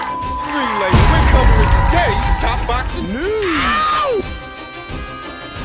Relay, we're covering today's top boxing news.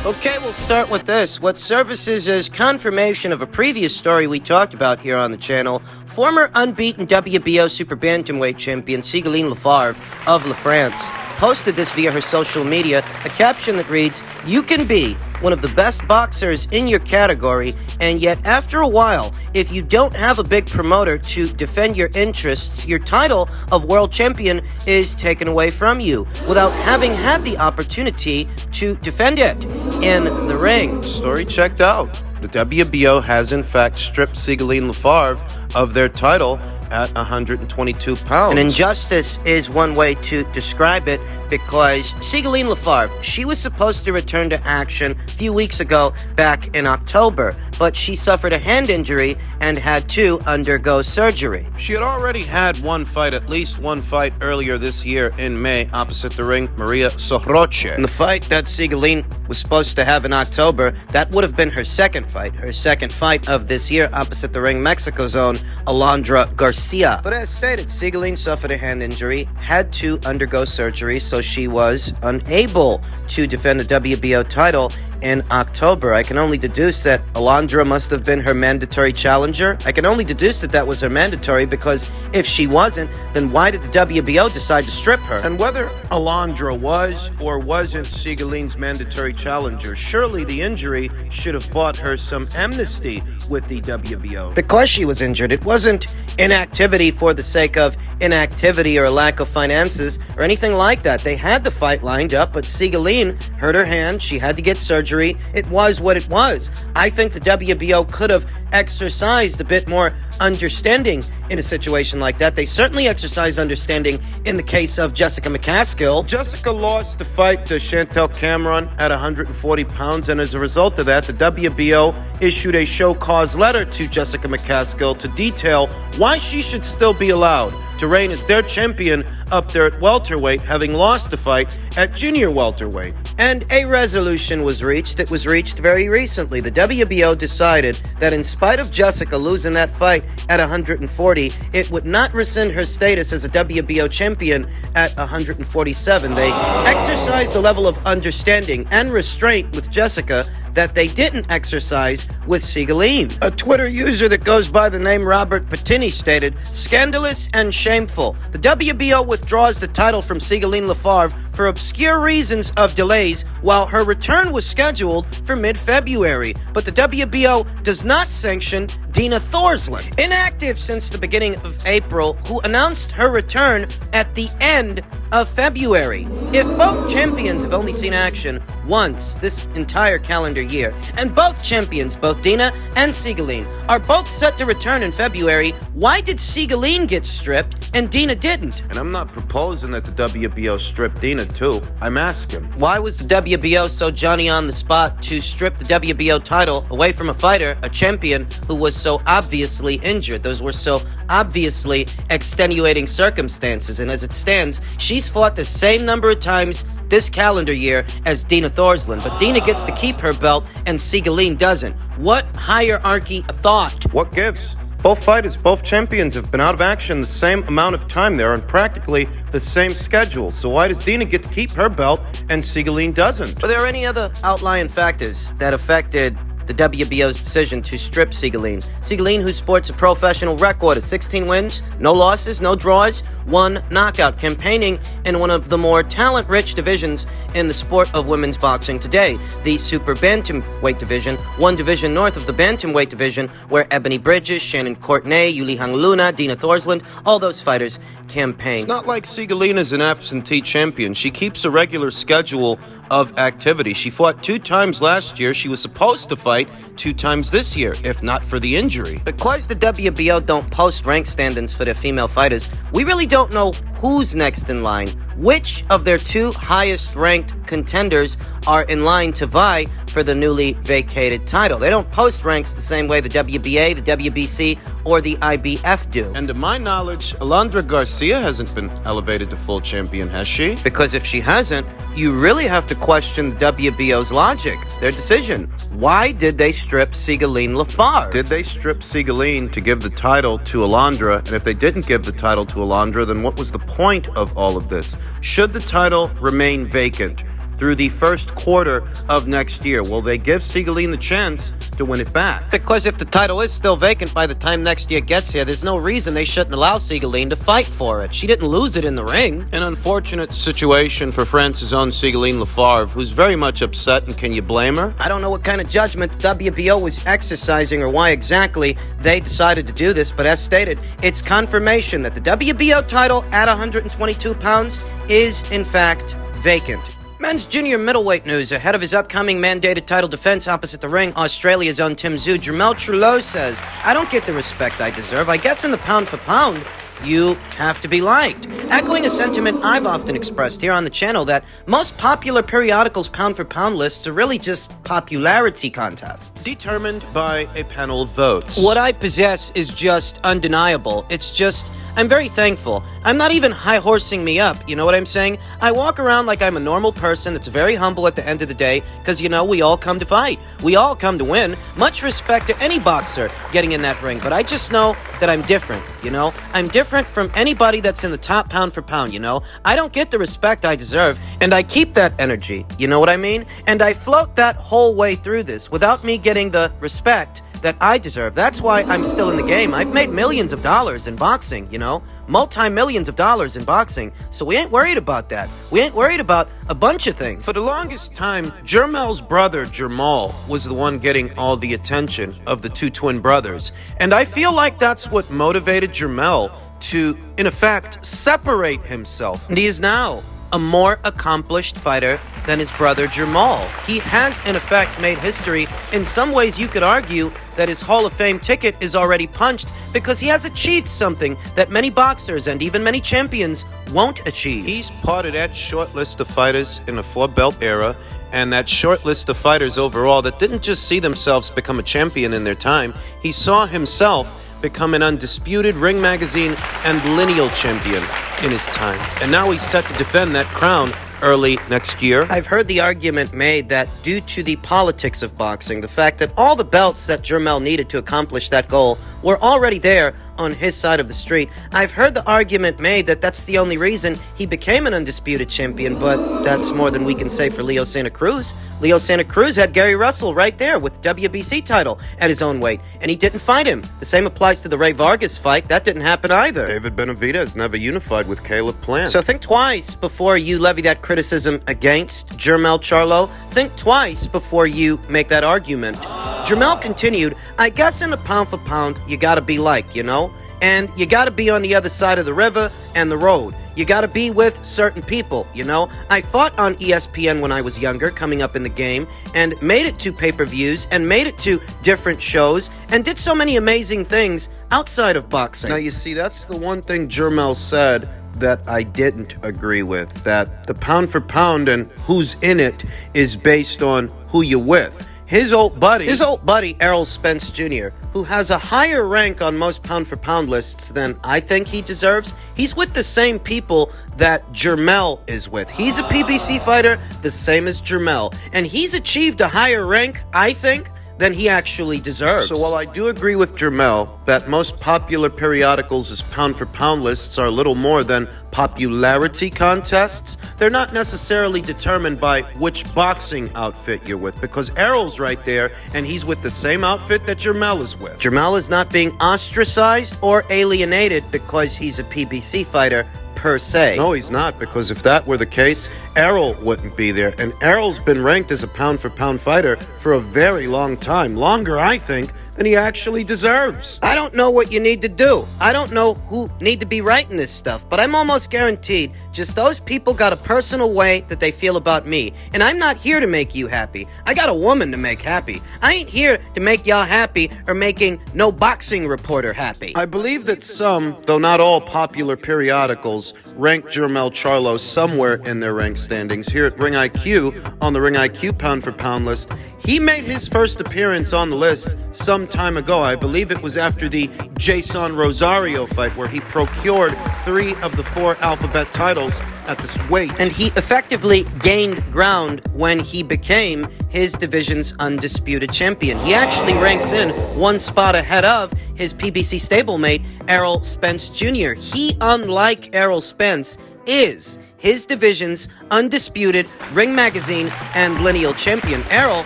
Okay, we'll start with this. What services as confirmation of a previous story we talked about here on the channel. Former unbeaten WBO Super Bantamweight champion Sigaline Lefebvre of La France posted this via her social media, a caption that reads, "You can be one of the best boxers in your category, and yet after a while, if you don't have a big promoter to defend your interests, your title of world champion is taken away from you without having had the opportunity to defend it in the ring." Story checked out. The WBO has in fact stripped Sigaline Lefebvre of their title at 122 pounds. An injustice is one way to describe it, because Sigaline Lefebvre, she was supposed to return to action a few weeks ago back in October, but she suffered a hand injury and had to undergo surgery. She had already had one fight, at least one fight earlier this year in May opposite the ring, Maria Soroche. In the fight that Sigaline was supposed to have in October, that would have been her second fight of this year opposite the ring, Mexico's own Alondra Garcia. But as stated, Sigaline suffered a hand injury, had to undergo surgery, so she was unable to defend the WBO title in October. I can only deduce that Alondra must have been her mandatory challenger. I can only deduce that that was her mandatory, because if she wasn't, then why did the WBO decide to strip her? And whether Alondra was or wasn't Sigaline's mandatory challenger, surely the injury should have bought her some amnesty with the WBO. Because she was injured, it wasn't inactivity for the sake of inactivity or a lack of finances or anything like that. They had the fight lined up, but Sigaline hurt her hand. She had to get surgery. It was what it was. I think the WBO could have exercised a bit more understanding in a situation like that. They certainly exercised understanding in the case of Jessica McCaskill. Jessica lost the fight to Chantel Cameron at 140 pounds, and as a result of that, the WBO issued a show cause letter to Jessica McCaskill to detail why she should still be allowed to reign as their champion up there at welterweight, having lost the fight at junior welterweight. And a resolution was reached. It was reached very recently. The WBO decided that in spite of Jessica losing that fight at 140, it would not rescind her status as a WBO champion at 147. They exercised a level of understanding and restraint with Jessica that they didn't exercise with Sigaline. A Twitter user that goes by the name Robert Patini stated, "Scandalous and shameful. The WBO withdraws the title from Sigaline Lefebvre for obscure reasons of delays, while her return was scheduled for mid-February. But the WBO does not sanction Dina Thorslund, inactive since the beginning of April, who announced her return at the end of February. If both champions have only seen action once this entire calendar year, and both champions, both Dina and Sigaline, are both set to return in February, why did Sigaline get stripped and Dina didn't?" And I'm not proposing that the WBO strip Dina too. I'm asking, why was the WBO so Johnny on the spot to strip the WBO title away from a fighter, a champion, who was so obviously injured? Those were so obviously extenuating circumstances, and as it stands, she's fought the same number of times this calendar year as Dina Thorslund, but Dina gets to keep her belt and Sigaline doesn't. What hierarchy of thought? what gives? Both fighters, both champions have been out of action the same amount of time. They're on practically the same schedule. So why does Dina get to keep her belt and Sigaline doesn't? Are there any other outlying factors that affected the WBO's decision to strip Sigaline? Sigaline, who sports a professional record of 16 wins, no losses, no draws, 1 knockout, campaigning in one of the more talent-rich divisions in the sport of women's boxing today, the Super Bantamweight division, one division north of the Bantamweight division, where Ebony Bridges, Shannon Courtenay, Yuli Hang Luna, Dina Thorslund, all those fighters campaign. It's not like Sigaline is an absentee champion. She keeps a regular schedule of activity. She fought 2 times last year. She was supposed to fight 2 times this year, if not for the injury. Because the WBO don't post rank standings for their female fighters, we really don't know who's next in line. Which of their 2 highest ranked contenders are in line to vie for for the newly vacated title. They don't post ranks the same way the WBA, the WBC, or the IBF do. And to my knowledge, Alondra Garcia hasn't been elevated to full champion, has she? Because if she hasn't, you really have to question the WBO's logic, their decision. Why did they strip Sigaline Lefebvre? Did they strip Sigaline to give the title to Alondra? And if they didn't give the title to Alondra, then what was the point of all of this? Should the title remain vacant through the first quarter of next year? Will they give Sigaline the chance to win it back? Because if the title is still vacant by the time next year gets here, there's no reason they shouldn't allow Sigaline to fight for it. She didn't lose it in the ring. An unfortunate situation for France's own Sigaline Lefebvre, who's very much upset, and can you blame her? I don't know what kind of judgment the WBO was exercising or why exactly they decided to do this, but as stated, it's confirmation that the WBO title at 122 pounds is, in fact, vacant. Men's junior middleweight news. Ahead of his upcoming mandated title defense opposite the ring, Australia's own Tim Tszyu, Jermell Charlo says, I don't get the respect I deserve. I guess in the pound for pound, you have to be liked. Echoing a sentiment I've often expressed here on the channel that most popular periodicals' pound-for-pound lists are really just popularity contests. Determined by a panel of votes. What I possess is just undeniable. It's just, I'm very thankful. I'm not even high-horsing me up, you know what I'm saying? I walk around like I'm a normal person that's very humble at the end of the day, because, you know, we all come to fight. We all come to win. Much respect to any boxer getting in that ring, but I just know that I'm different, you know? I'm different from anybody that's in the top pound for pound, you know? I don't get the respect I deserve, and I keep that energy, you know what I mean? And I float that whole way through this without me getting the respect that I deserve. That's why I'm still in the game. I've made millions of dollars in boxing, you know? Multi-millions of dollars in boxing. So we ain't worried about that. We ain't worried about a bunch of things. For the longest time, Jermell's brother, Jermell, was the one getting all the attention of the two twin brothers. And I feel like that's what motivated Jermell to, in effect, separate himself. And he is now a more accomplished fighter than his brother Jermell. He has, in effect, made history. In some ways, you could argue that his Hall of Fame ticket is already punched because he has achieved something that many boxers and even many champions won't achieve. He's part of that short list of fighters in the four-belt era, and that short list of fighters overall that didn't just see themselves become a champion in their time. He saw himself become an undisputed Ring Magazine and lineal champion in his time. And now he's set to defend that crown early next year. I've heard the argument made that due to the politics of boxing, the fact that all the belts that Jermell needed to accomplish that goal were already there on his side of the street. I've heard the argument made that that's the only reason he became an undisputed champion, but that's more than we can say for Leo Santa Cruz. Leo Santa Cruz had Gary Russell right there with the WBC title at his own weight, and he didn't fight him. The same applies to the Ray Vargas fight. That didn't happen either. David Benavidez never unified with Caleb Plant. So think twice before you levy that criticism against Jermell Charlo. Think twice before you make that argument. Jermell continued, I guess in the pound for pound, you gotta be like, you know? And you gotta be on the other side of the river and the road. You gotta be with certain people, you know? I fought on ESPN when I was younger, coming up in the game, and made it to pay-per-views, and made it to different shows, and did so many amazing things outside of boxing. Now, you see, that's the one thing Jermell said that I didn't agree with, that the pound for pound and who's in it is based on who you're with. His old buddy, Errol Spence Jr., who has a higher rank on most pound-for-pound lists than I think he deserves, he's with the same people that Jermell is with. He's a PBC fighter, the same as Jermell, and he's achieved a higher rank, I think, than he actually deserves. So while I do agree with Jermell that most popular periodicals' pound-for-pound lists are little more than popularity contests, they're not necessarily determined by which boxing outfit you're with, because Errol's right there, and he's with the same outfit that Jermell is with. Jermell is not being ostracized or alienated because he's a PBC fighter, per se. No, he's not, because if that were the case, Errol wouldn't be there. And Errol's been ranked as a pound-for-pound fighter for a very long time. Longer, I think, than he actually deserves. I don't know what you need to do. I don't know who need to be writing this stuff, but I'm almost guaranteed Just those people got a personal way that they feel about me. And I'm not here to make you happy. I got a woman to make happy. I ain't here to make y'all happy or making no boxing reporter happy. I believe that some, though not all, popular periodicals rank Jermell Charlo somewhere in their rank standings. Here at Ring IQ, on the Ring IQ pound for pound list, he made his first appearance on the list some time ago. I believe it was after the Jason Rosario fight, where he procured 3 of the 4 alphabet titles at this weight. And he effectively gained ground when he became his division's undisputed champion. He actually ranks in 1 spot ahead of his PBC stablemate, Errol Spence Jr. He, unlike Errol Spence, is his division's undisputed Ring Magazine and Lineal champion. Errol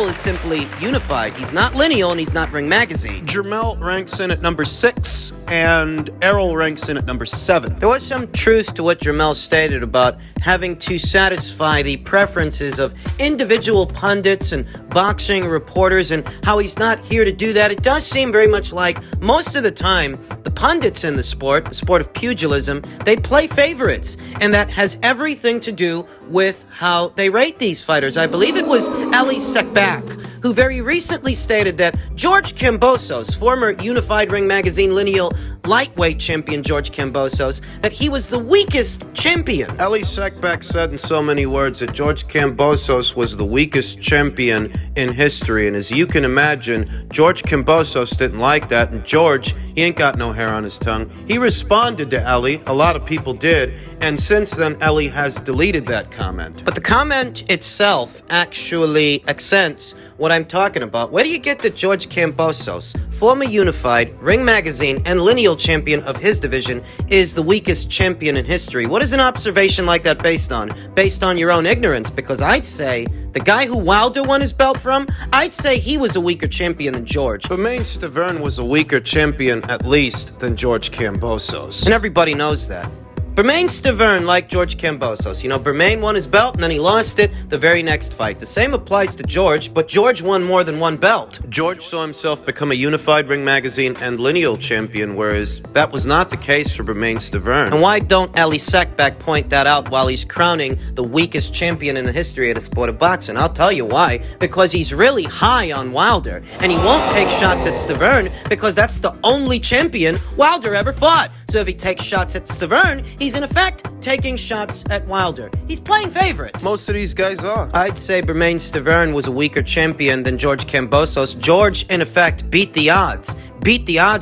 is simply unified. He's not Lineal and he's not Ring Magazine. Jermell ranks in at number 6 and Errol ranks in at number 7. There was some truth to what Jermell stated about having to satisfy the preferences of individual pundits and boxing reporters and how he's not here to do that. It does seem very much like most of the time the pundits in the sport of pugilism, they play favorites, and that has everything to do with how they rate these fighters. I believe it was Ali Sekbak who very recently stated that George Kambosos, former Unified Ring Magazine Lineal lightweight champion George Kambosos, that he was the weakest champion. Ali Sekbak said in so many words that George Kambosos was the weakest champion in history, and as you can imagine, George Kambosos didn't like that, and George, he ain't got no hair on his tongue. He responded to Ali, a lot of people did, and since then, Ali has deleted that comment. But the comment itself actually accents what I'm talking about. Where do you get that George Kambosos, former Unified, Ring Magazine, and Lineal champion of his division, is the weakest champion in history? What is an observation like that based on? Based on your own ignorance? Because I'd say the guy who Wilder won his belt from, I'd say he was a weaker champion than George. Bermain Stavern was a weaker champion, at least, than George Kambosos. And everybody knows that. Bermain Stavern, like George Kambosos. You know, Bermain won his belt and then he lost it the very next fight. The same applies to George, but George won more than 1 belt. George saw himself become a Unified Ring Magazine and Lineal champion, whereas that was not the case for Bermain Stavern. And why don't Ali Sekbak point that out while he's crowning the weakest champion in the history of the sport of boxing? I'll tell you why. Because he's really high on Wilder, and he won't take shots at Stavern because that's the only champion Wilder ever fought. So if he takes shots at Stavern, he's in effect taking shots at Wilder. He's playing favorites. Most of these guys are. I'd say Bermain Stavern was a weaker champion than George Kambosos. George, in effect, beat the odds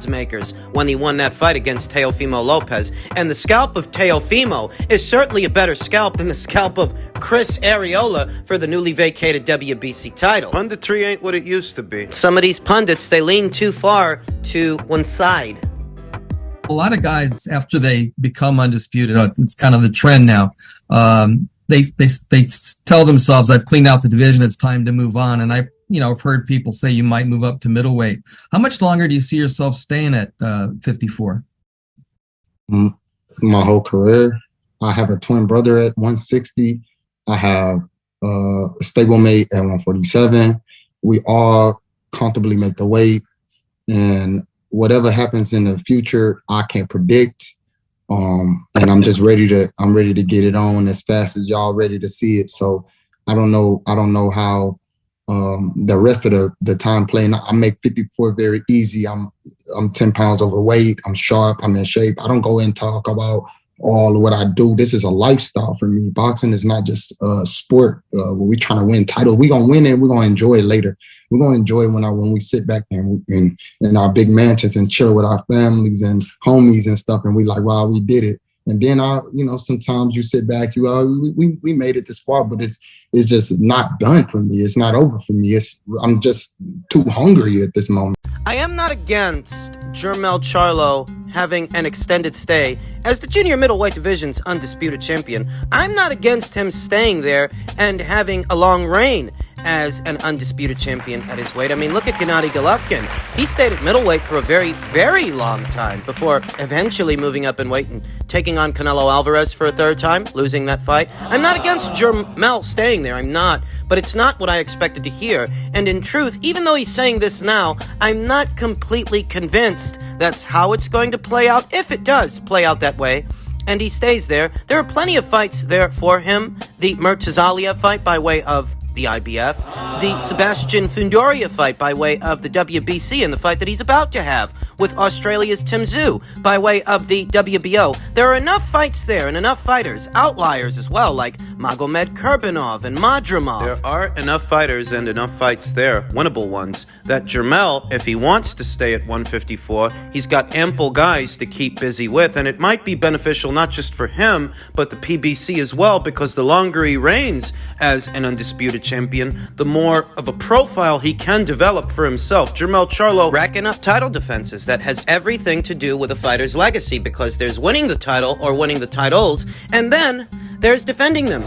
makers when he won that fight against Teofimo Lopez. And the scalp of Teofimo is certainly a better scalp than the scalp of Chris Arreola for the newly vacated WBC title. Punditry ain't what it used to be. Some of these pundits, they lean too far to one side. A lot of guys, after they become undisputed, it's kind of the trend now. They tell themselves, "I've cleaned out the division. It's time to move on." And I've heard people say you might move up to middleweight. How much longer do you see yourself staying at 54? My whole career. I have a twin brother at 160. I have a stablemate at 147. We all comfortably make the weight, and whatever happens in the future, I can't predict. And I'm just ready to get it on as fast as y'all ready to see it. So I don't know how the rest of the time playing. I make 54 very easy. I'm 10 pounds overweight. I'm sharp. I'm in shape. I don't go and talk about all of what I do. This is a lifestyle for me. Boxing is not just a sport where we're trying to win titles. We're going to win it. We're going to enjoy it later. We're going to enjoy it when we sit back in our big mansions and chill with our families and homies and stuff. And we like, wow, we did it. And then sometimes you sit back, we made it this far, but it's just not done for me. It's not over for me. I'm just too hungry at this moment. I am not against Jermell Charlo having an extended stay as the junior middleweight division's undisputed champion. I'm not against him staying there and having a long reign as an undisputed champion at his weight. I mean, look at Gennady Golovkin. He stayed at middleweight for a very, very long time before eventually moving up in weight and taking on Canelo Alvarez for a 3rd time, losing that fight. I'm not against Jermell staying there. I'm not. But it's not what I expected to hear. And in truth, even though he's saying this now, I'm not completely convinced that's how it's going to play out. If it does play out that way, and he stays there. There are plenty of fights there for him. The Murtazalia fight by way of the IBF, the Sebastian Fundoria fight by way of the WBC, and the fight that he's about to have with Australia's Tim Tszyu by way of the WBO. There are enough fights there and enough fighters, outliers as well, like Magomed Kurbanov and Madrimov. There are enough fighters and enough fights there, winnable ones, that Jermell, if he wants to stay at 154, he's got ample guys to keep busy with, and it might be beneficial not just for him, but the PBC as well, because the longer he reigns as an undisputed champion, the more of a profile he can develop for himself. Jermell Charlo racking up title defenses that has everything to do with a fighter's legacy, because there's winning the title or winning the titles, and then there's defending them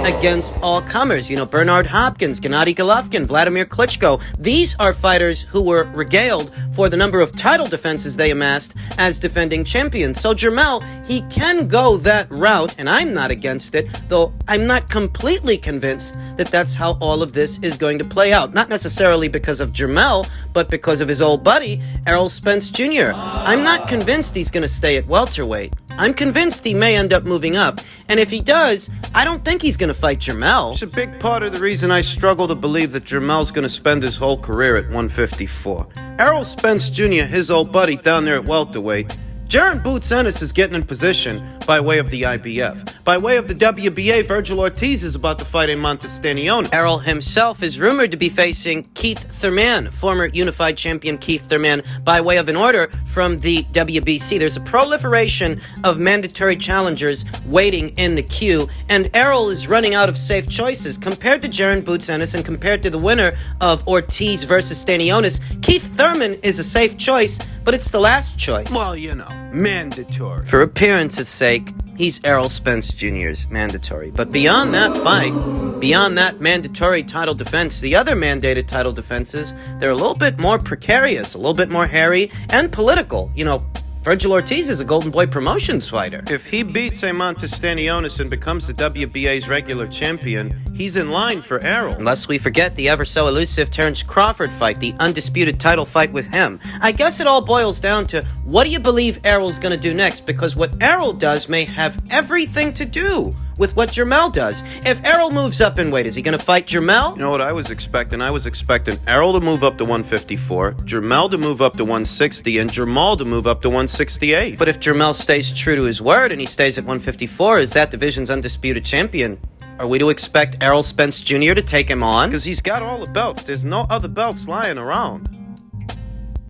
against all comers. You know, Bernard Hopkins, Gennady Golovkin, Vladimir Klitschko. These are fighters who were regaled for the number of title defenses they amassed as defending champions. So Jermell, he can go that route, and I'm not against it, though I'm not completely convinced that that's how all of this is going to play out. Not necessarily because of Jermell, but because of his old buddy, Errol Spence Jr. I'm not convinced he's going to stay at welterweight. I'm convinced he may end up moving up, and if he does, I don't think he's going to fight Jermell. It's a big part of the reason I struggle to believe that Jermell's going to spend his whole career at 154. Errol Spence Jr., his old buddy down there at welterweight, Jaron Boots Ennis is getting in position by way of the IBF. By way of the WBA, Virgil Ortiz is about to fight a Montestanionis. Errol himself is rumored to be facing Keith Thurman, former unified champion Keith Thurman, by way of an order from the WBC. There's a proliferation of mandatory challengers waiting in the queue, and Errol is running out of safe choices. Compared to Jaron Boots Ennis and compared to the winner of Ortiz versus Stanionis, Keith Thurman is a safe choice, but it's the last choice. Well, you know, mandatory. For appearance's sake, he's Errol Spence Jr.'s mandatory. But beyond that fight, beyond that mandatory title defense, the other mandated title defenses, they're a little bit more precarious, a little bit more hairy, and political. You know, Virgil Ortiz is a Golden Boy Promotions fighter. If he beats a Montestanionis and becomes the WBA's regular champion, he's in line for Errol. Unless we forget the ever-so-elusive Terrence Crawford fight, the undisputed title fight with him. I guess it all boils down to, what do you believe Errol's going to do next? Because what Errol does may have everything to do with what Jermell does. If Errol moves up in weight, is he going to fight Jermell? You know what I was expecting? I was expecting Errol to move up to 154, Jermell to move up to 160, and Jermall to move up to 168. But if Jermell stays true to his word and he stays at 154 as that division's undisputed champion, are we to expect Errol Spence Jr. to take him on? Because he's got all the belts. There's no other belts lying around.